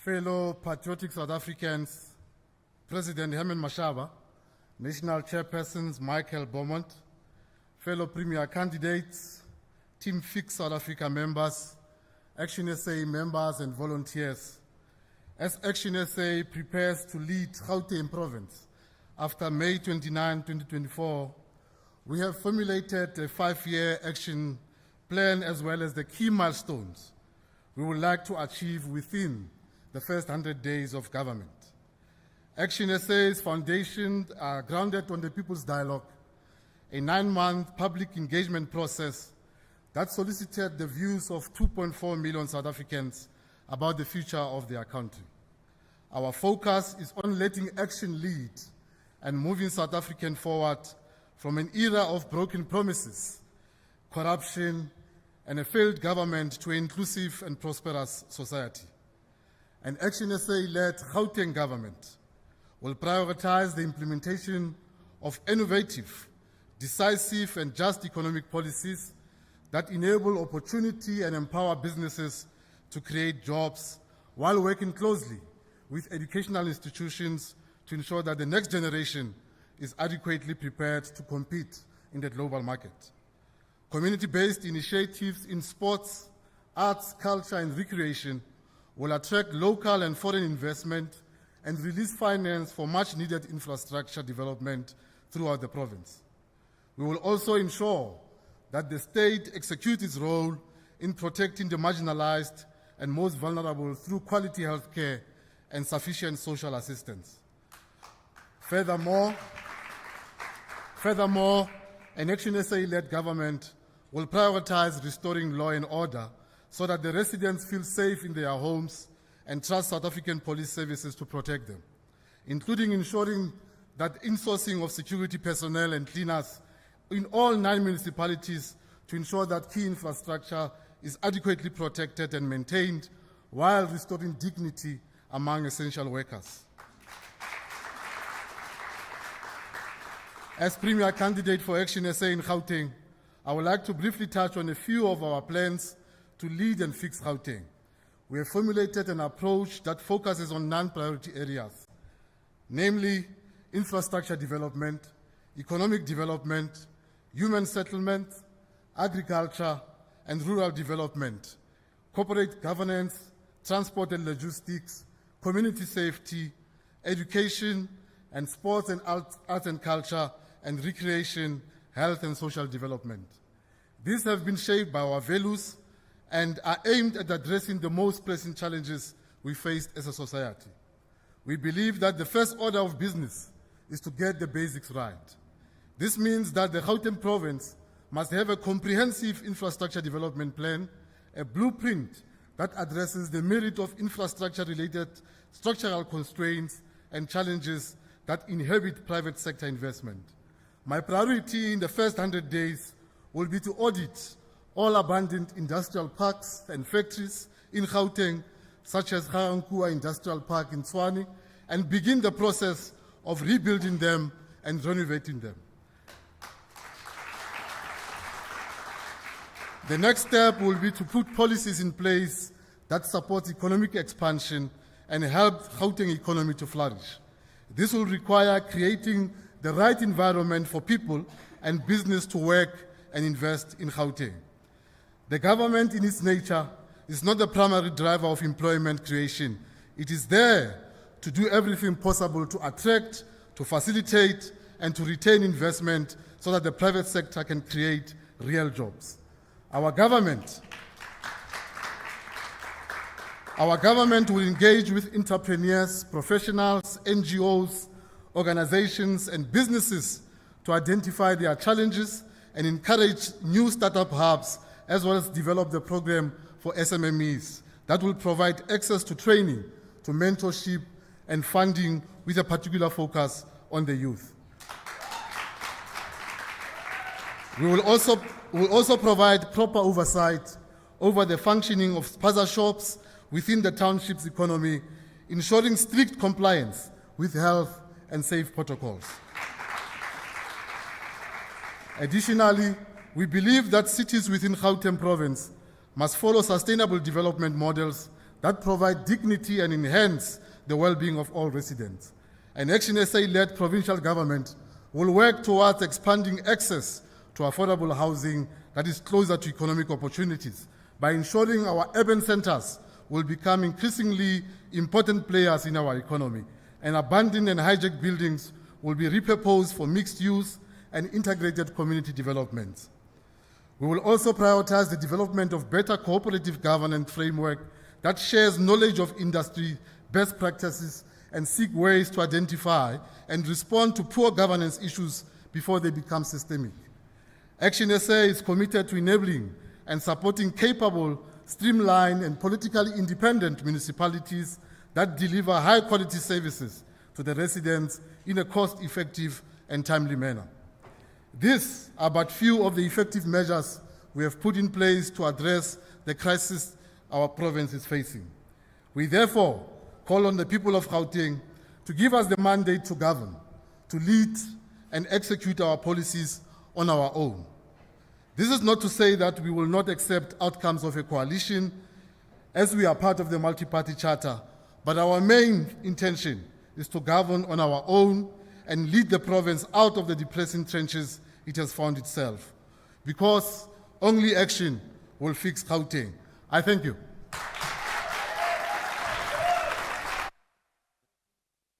fellow patriotic South Africans, President Herman Mashaba, National Chairpersons Michael Beaumont, fellow Premier candidates, Team Fix South Africa members, ActionSA members and volunteers. As ActionSA prepares to lead Gauteng province after May 29, 2024, we have formulated a 5-year action plan as well as the key milestones we would like to achieve within the first 100 days of government. ActionSA's foundations are grounded on the People's Dialogue, a 9-month public engagement process that solicited the views of 2.4 million South Africans about the future of their country. Our focus is on letting action lead and moving South Africa forward from an era of broken promises, corruption, and a failed government to an inclusive and prosperous society. An ActionSA-led Gauteng government will prioritize the implementation of innovative, decisive, and just economic policies that enable opportunity and empower businesses to create jobs while working closely with educational institutions to ensure that the next generation is adequately prepared to compete in the global market. Community-based initiatives in sports, arts, culture, and recreation will attract local and foreign investment and release finance for much-needed infrastructure development throughout the province. We will also ensure that the state executes its role in protecting the marginalized and most vulnerable through quality health care and sufficient social assistance. Furthermore, an ActionSA-led government will prioritize restoring law and order so that the residents feel safe in their homes and trust South African police services to protect them, including ensuring that insourcing of security personnel and cleaners in all 9 municipalities to ensure that key infrastructure is adequately protected and maintained while restoring dignity among essential workers. As Premier candidate for ActionSA in Gauteng, I would like to briefly touch on a few of our plans to lead and fix Gauteng. We have formulated an approach that focuses on non-priority areas, namely infrastructure development, economic development, human settlement, agriculture and rural development, corporate governance, transport and logistics, community safety, education, and sports and arts and culture, and recreation, health and social development. These have been shaped by our values and are aimed at addressing the most pressing challenges we face as a society. We believe that the first order of business is to get the basics right. This means that the Gauteng province must have a comprehensive infrastructure development plan, a blueprint that addresses the merit of infrastructure-related structural constraints and challenges that inhibit private sector investment. My priority in the first 100 days will be to audit all abandoned industrial parks and factories in Gauteng, such as Gauteng Industrial Park in Tshwane, and begin the process of rebuilding them and renovating them. The next step will be to put policies in place that support economic expansion and help Gauteng economy to flourish. This will require creating the right environment for people and business to work and invest in Gauteng. The government in its nature is not the primary driver of employment creation. It is there to do everything possible to attract, to facilitate, and to retain investment so that the private sector can create real jobs. Our government will engage with entrepreneurs, professionals, NGOs, organizations, and businesses to identify their challenges and encourage new startup hubs, as well as develop the program for SMMEs that will provide access to training, to mentorship, and funding with a particular focus on the youth. We will also provide proper oversight over the functioning of spaza shops within the township's economy, ensuring strict compliance with health and safe protocols. Additionally, we believe that cities within Gauteng province must follow sustainable development models that provide dignity and enhance the well-being of all residents. An ActionSA-led provincial government will work towards expanding access to affordable housing that is closer to economic opportunities by ensuring our urban centers will become increasingly important players in our economy, and abandoned and hijacked buildings will be repurposed for mixed use and integrated community development. We will also prioritize the development of better cooperative governance framework that shares knowledge of industry best practices and seek ways to identify and respond to poor governance issues before they become systemic. ActionSA is committed to enabling and supporting capable, streamlined, and politically independent municipalities that deliver high-quality services to the residents in a cost-effective and timely manner. These are but few of the effective measures we have put in place to address the crisis our province is facing. We therefore call on the people of Gauteng to give us the mandate to govern, to lead and execute our policies on our own. This is not to say that we will not accept outcomes of a coalition as we are part of the multi-party charter, but our main intention is to govern on our own and lead the province out of the depressing trenches it has found itself, because only action will fix Gauteng. I thank you.